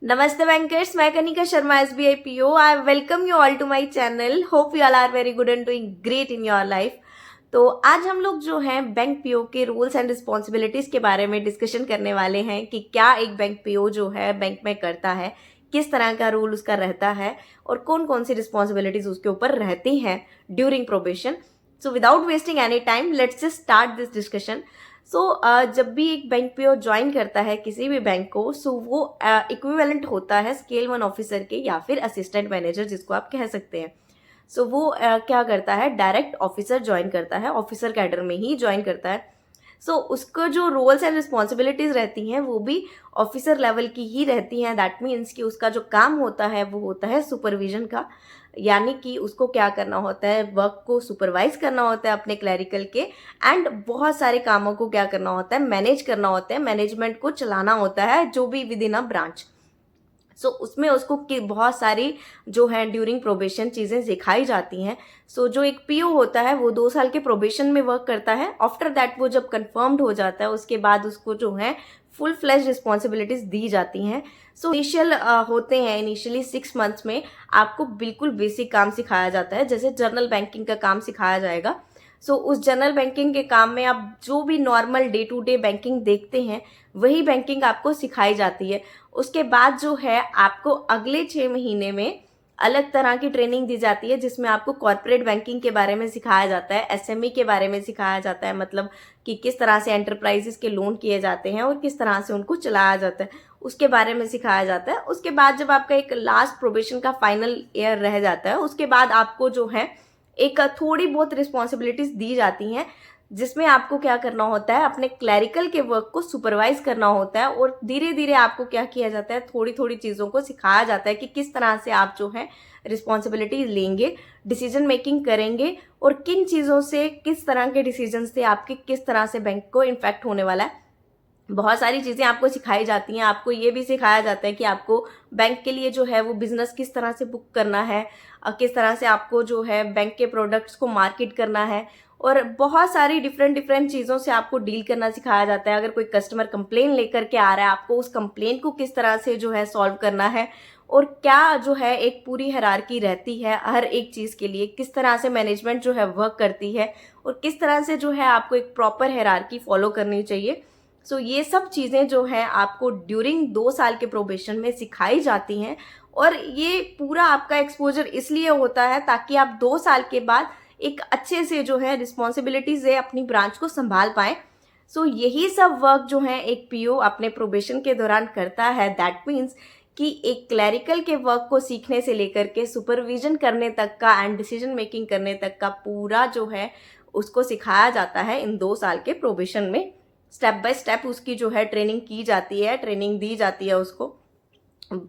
Namaste bankers, मैं Kanika Sharma SBI PO. I welcome you all to my channel. Hope you all are very good and doing great in your life. तो आज हम लोग जो हैं bank PO के rules and responsibilities के बारे में डिस्कशन करने वाले हैं कि क्या एक बैंक पीओ जो है बैंक में करता है, किस तरह का रूल उसका रहता है और कौन कौन सी रिस्पॉन्सिबिलिटीज़ उसके ऊपर रहती हैं during probation. So without wasting any time let's just start this discussion. जब भी एक बैंक पीओ ज्वाइन करता है किसी भी बैंक को, वो इक्विवेलेंट होता है स्केल 1 ऑफिसर के या फिर असिस्टेंट मैनेजर जिसको आप कह सकते हैं. वो क्या करता है, डायरेक्ट ऑफिसर ज्वाइन करता है, ऑफिसर कैडर में ही ज्वाइन करता है. उसको जो रोल्स एंड रिस्पॉन्सिबिलिटीज़ रहती हैं वो भी ऑफिसर लेवल की ही रहती हैं. दैट मीन्स कि उसका जो काम होता है वो होता है सुपरविजन का, यानी कि उसको क्या करना होता है, वर्क को सुपरवाइज करना होता है अपने क्लैरिकल के, एंड बहुत सारे कामों को क्या करना होता है, मैनेज करना होता है, मैनेजमेंट को चलाना होता है जो भी विद इन अ ब्रांच. उसमें उसको बहुत सारी जो है ड्यूरिंग प्रोबेशन चीज़ें सिखाई जाती हैं. जो एक पीओ होता है वो 2 साल के प्रोबेशन में वर्क करता है. आफ्टर दैट वो जब कंफर्म्ड हो जाता है उसके बाद उसको जो है फुल फ्लैश रिस्पॉन्सिबिलिटीज़ दी जाती हैं. इनिशियल होते हैं, इनिशियली 6 मंथ्स में आपको बिल्कुल बेसिक काम सिखाया जाता है, जैसे जर्नल बैंकिंग का काम सिखाया जाएगा. उस जनरल बैंकिंग के काम में आप जो भी normal day to day banking देखते हैं वही बैंकिंग आपको सिखाई जाती है. उसके बाद जो है आपको अगले 6 महीने में अलग तरह की ट्रेनिंग दी जाती है जिसमें आपको कॉर्पोरेट बैंकिंग के बारे में सिखाया जाता है, एसएमई के बारे में सिखाया जाता है, मतलब कि किस तरह से एंटरप्राइजेस के लोन किए जाते हैं और किस तरह से उनको चलाया जाता है, उसके बारे में सिखाया जाता है. उसके बाद जब आपका एक लास्ट प्रोबेशन का फाइनल ईयर रह जाता है उसके बाद आपको जो है एक थोड़ी बहुत रिस्पॉन्सिबिलिटीज़ दी जाती हैं जिसमें आपको क्या करना होता है, अपने क्लैरिकल के वर्क को सुपरवाइज करना होता है. और धीरे धीरे आपको क्या किया जाता है, थोड़ी थोड़ी चीज़ों को सिखाया जाता है कि किस तरह से आप जो है रिस्पॉन्सिबिलिटी लेंगे, डिसीजन मेकिंग करेंगे और किन चीज़ों से, किस तरह के डिसीजन से आपके किस तरह से बैंक को इम्पैक्ट होने वाला है. बहुत सारी चीज़ें आपको सिखाई जाती हैं. आपको ये भी सिखाया जाता है कि आपको बैंक के लिए जो है वो बिज़नेस किस तरह से बुक करना है, किस तरह से आपको जो है बैंक के प्रोडक्ट्स को मार्केट करना है और बहुत सारी डिफरेंट चीज़ों से आपको डील करना सिखाया जाता है. अगर कोई कस्टमर कंप्लेन लेकर के आ रहा है, आपको उस कंप्लेन को किस तरह से जो है सॉल्व करना है और क्या जो है एक पूरी हायरार्की रहती है हर एक चीज़ के लिए, किस तरह से मैनेजमेंट जो है वर्क करती है और किस तरह से जो है आपको एक प्रॉपर हायरार्की फॉलो करनी चाहिए. ये सब चीज़ें जो हैं आपको ड्यूरिंग 2 साल के प्रोबेशन में सिखाई जाती हैं और ये पूरा आपका एक्सपोजर इसलिए होता है ताकि आप 2 साल के बाद एक अच्छे से जो है रिस्पॉन्सिबिलिटीज़ है अपनी ब्रांच को संभाल पाएँ. यही सब वर्क जो है एक पीओ अपने प्रोबेशन के दौरान करता है. दैट मीन्स कि एक क्लैरिकल के वर्क को सीखने से लेकर के सुपरविजन करने तक का एंड डिसीजन मेकिंग करने तक का पूरा जो है उसको सिखाया जाता है इन 2 साल के प्रोबेशन में. स्टेप बाय स्टेप उसकी जो है ट्रेनिंग की जाती है, ट्रेनिंग दी जाती है उसको.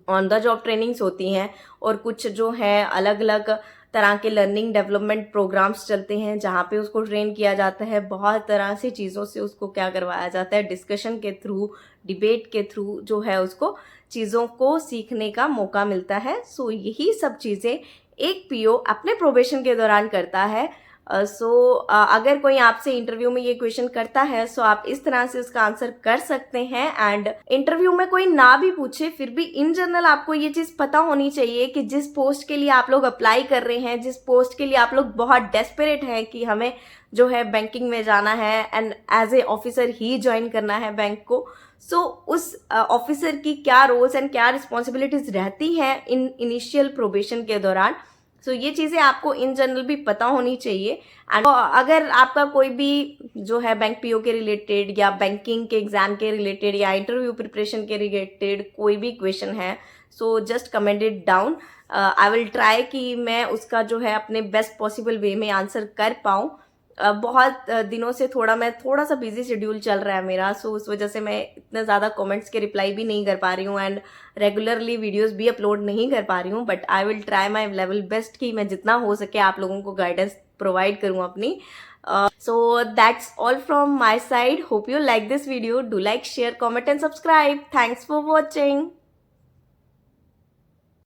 ऑन द जॉब ट्रेनिंग्स होती हैं और कुछ जो है अलग अलग तरह के लर्निंग डेवलपमेंट प्रोग्राम्स चलते हैं जहाँ पे उसको ट्रेन किया जाता है. बहुत तरह से चीज़ों से उसको क्या करवाया जाता है, डिस्कशन के थ्रू, डिबेट के थ्रू जो है उसको चीज़ों को सीखने का मौका मिलता है. यही सब चीज़ें एक पीओ अपने प्रोबेशन के दौरान करता है. अगर कोई आपसे इंटरव्यू में ये क्वेश्चन करता है आप इस तरह से उसका आंसर कर सकते हैं. एंड इंटरव्यू में कोई ना भी पूछे फिर भी इन जनरल आपको ये चीज़ पता होनी चाहिए कि जिस पोस्ट के लिए आप लोग अप्लाई कर रहे हैं, जिस पोस्ट के लिए आप लोग बहुत डेस्परेट हैं कि हमें जो है बैंकिंग में जाना है एंड एज ए ऑफिसर ही ज्वाइन करना है बैंक को, उस ऑफिसर की क्या रोल्स एंड क्या रिस्पॉन्सिबिलिटीज़ रहती हैं इन इनिशियल प्रोबेशन के दौरान. ये चीज़ें आपको इन जनरल भी पता होनी चाहिए. एंड अगर आपका कोई भी जो है बैंक पीओ के रिलेटेड या बैंकिंग के एग्जाम के रिलेटेड या इंटरव्यू प्रिपरेशन के रिलेटेड कोई भी क्वेश्चन है, just comment it down. I will try कि मैं उसका जो है अपने बेस्ट पॉसिबल वे में आंसर कर पाऊँ. बहुत दिनों से मैं थोड़ा सा बिजी शेड्यूल चल रहा है मेरा, उस वजह से मैं इतने ज़्यादा कमेंट्स के रिप्लाई भी नहीं कर पा रही हूँ एंड रेगुलरली वीडियोस भी अपलोड नहीं कर पा रही हूँ. But I will try my level best कि मैं जितना हो सके आप लोगों को गाइडेंस प्रोवाइड करूँ अपनी. So that's all from my side. Hope you like this video. Do like, share, comment and subscribe. Thanks for watching.